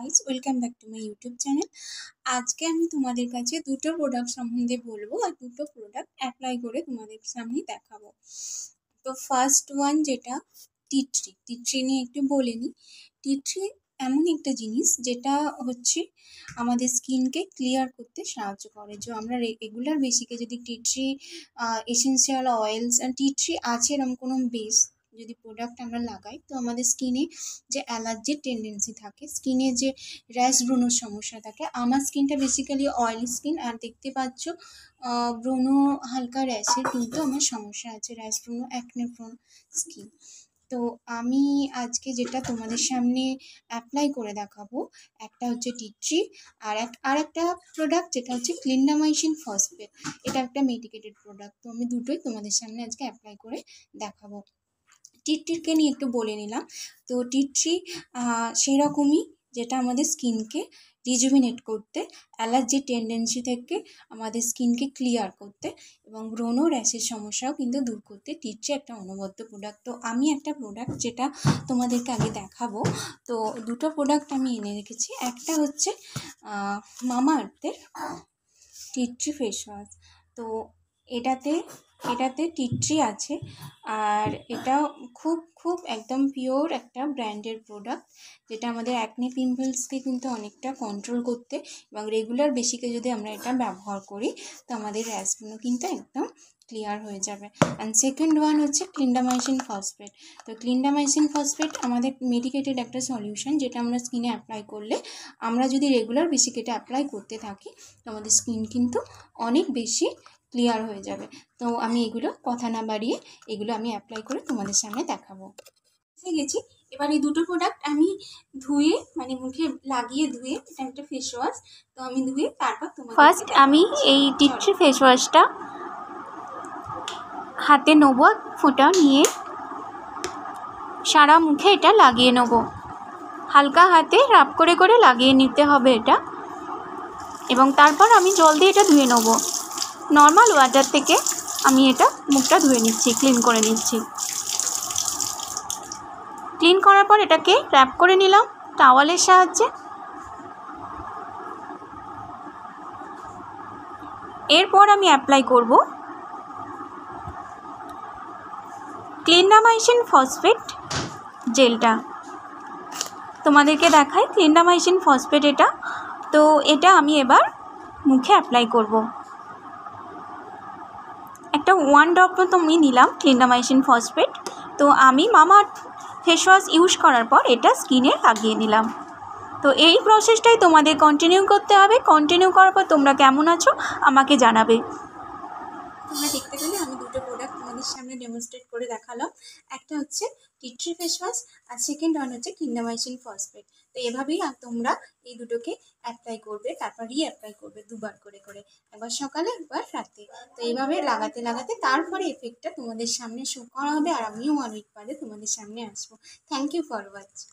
Guys, welcome back to my YouTube channel. আজকে আমি তোমাদের কাছে দুটো প্রোডাক্ট সম্বন্ধে বলবো আর দুটো প্রোডাক্ট অ্যাপ্লাই করে তোমাদের সামনে দেখাবো। তো ফার্স্ট ওয়ান যেটা টি ট্রি নিয়ে একটু বলে নিই। টি ট্রি এমন একটা জিনিস যেটা হচ্ছে আমাদের স্কিনকে ক্লিয়ার করতে সাহায্য করে। যে আমরা রেগুলার বেসিকে যদি টি ট্রি এসেন্সিয়াল অয়েলস আর টি ট্রি আছে এরকম কোনো বেস যদি প্রোডাক্ট আমরা লাগাই, তো আমাদের স্কিনে যে অ্যালার্জির টেন্ডেন্সি থাকে, স্কিনে যে র্যাশ ব্রণর সমস্যা থাকে, আমার স্কিনটা বেসিক্যালি অয়েলি স্কিন, আর দেখতে পাচ্ছ ব্রণ হালকা র্যাশের কিন্তু আমার সমস্যা আছে, র্যাশ ব্রণ অ্যাকনে প্রোন স্কিন। তো আমি আজকে যেটা তোমাদের সামনে অ্যাপ্লাই করে দেখাবো, একটা হচ্ছে টি ট্রি আর একটা প্রোডাক্ট যেটা হচ্ছে ক্লিন্ডামাইসিন ফসফেট। এটা একটা মেডিকেটেড প্রোডাক্ট। তো আমি দুটোই তোমাদের সামনে আজকে অ্যাপ্লাই করে দেখাবো। টি ট্রিকে নিয়ে একটু বলে নিলাম। তো টি ট্রি সেই রকমই, যেটা আমাদের স্কিনকে রিজুভিনেট করতে, অ্যালার্জির টেন্ডেন্সি থেকে আমাদের স্কিনকে ক্লিয়ার করতে এবং ব্রণ র্যাশের সমস্যাও কিন্তু দূর করতে টি ট্রি একটা অনবদ্য প্রোডাক্ট। তো আমি একটা প্রোডাক্ট যেটা তোমাদেরকে আগে দেখাবো, তো দুটো প্রোডাক্ট আমি এনে রেখেছি। একটা হচ্ছে মামাআর্থের টি ট্রি ফেস ওয়াশ। তো এটাতে টি ট্রি আছে, আর এটা খুব একদম পিওর একটা ব্র্যান্ডের প্রোডাক্ট, যেটা আমাদের অ্যাকনে পিম্পলসকে কিন্তু অনেকটা কন্ট্রোল করতে এবং রেগুলার বেসিকে যদি আমরা এটা ব্যবহার করি, তো আমাদের র্যাশগুলো কিন্তু একদম ক্লিয়ার হয়ে যাবে। অ্যান্ড সেকেন্ড ওয়ান হচ্ছে ক্লিন্ডামাইসিন ফসফেট। তো ক্লিন্ডামাইসিন ফসফেট আমাদের মেডিকেটেড একটা সলিউশন, যেটা আমরা স্কিনে অ্যাপ্লাই করলে, আমরা যদি রেগুলার বেসিকে এটা অ্যাপ্লাই করতে থাকি, তো আমাদের স্কিন কিন্তু অনেক বেশি ক্লিয়ার হয়ে যাবে। তো আমি এগুলো কথা না বাড়িয়ে এগুলো আমি অ্যাপ্লাই করে তোমাদের সামনে দেখাবো। এসে গেছি। এবার এই দুটো প্রোডাক্ট আমি ধুয়ে, মানে মুখে লাগিয়ে ধুয়ে, এটা একটা ফেস ওয়াশ, তো আমি ধুয়ে তারপর তোমাদের ফার্স্ট আমি এই টি ট্রি ফেস ওয়াশটা হাতে নেবো, ফোঁটা নিয়ে সারা মুখে এটা লাগিয়ে নেবো। হালকা হাতে রাব করে করে লাগিয়ে নিতে হবে এটা, এবং তারপর আমি জল দিয়ে এটা ধুয়ে নেবো। নর্মাল ওয়াটার থেকে আমি এটা মুখটা ধুয়ে নিচ্ছি, ক্লিন করে নিচ্ছি। ক্লিন করার পর এটাকে র্যাপ করে নিলাম টাওয়ালের সাহায্যে। এরপর আমি অ্যাপ্লাই করব ক্লিন্ডামাইসিন ফসফেট জেলটা। তোমাদেরকে দেখাই ক্লিন্ডামাইসিন ফসফেট এটা। তো এটা আমি এবার মুখে অ্যাপ্লাই করব। একটা 1 ড্রপ মতো আমি নিলাম ক্লিন্ডামাইসিন ফসফেট। তো আমি মামাআর্থ ফেস ওয়াশ ইউজ করার পর এটা স্কিনে লাগিয়ে নিলাম। তো এই প্রসেসটাই তোমাদের কন্টিনিউ করতে হবে। কন্টিনিউ করার পর তোমরা কেমন আছো আমাকে জানাবে। তোমরা দেখতে পেলে আমি দুটো প্রোডাক্ট তোমাদের সামনে ডেমনস্ট্রেট করে দেখালাম। একটা হচ্ছে টি ট্রি ফেস ওয়াশ, আর সেকেন্ড ওয়ান হচ্ছে ক্লিন্ডামাইসিন ফসফেট। তো এভাবেই তোমরা এই দুটোকে অ্যাপ্লাই করবে, তারপর অ্যাপ্লাই করবে দুবার করে করে, একবার সকালে একবার রাতে। তো এইভাবে লাগাতে লাগাতে তারপরে এফেক্টটা তোমাদের সামনে শো করা হবে, আর আমিও 1 উইক পরে তোমাদের সামনে আসবো। Thank you for watching.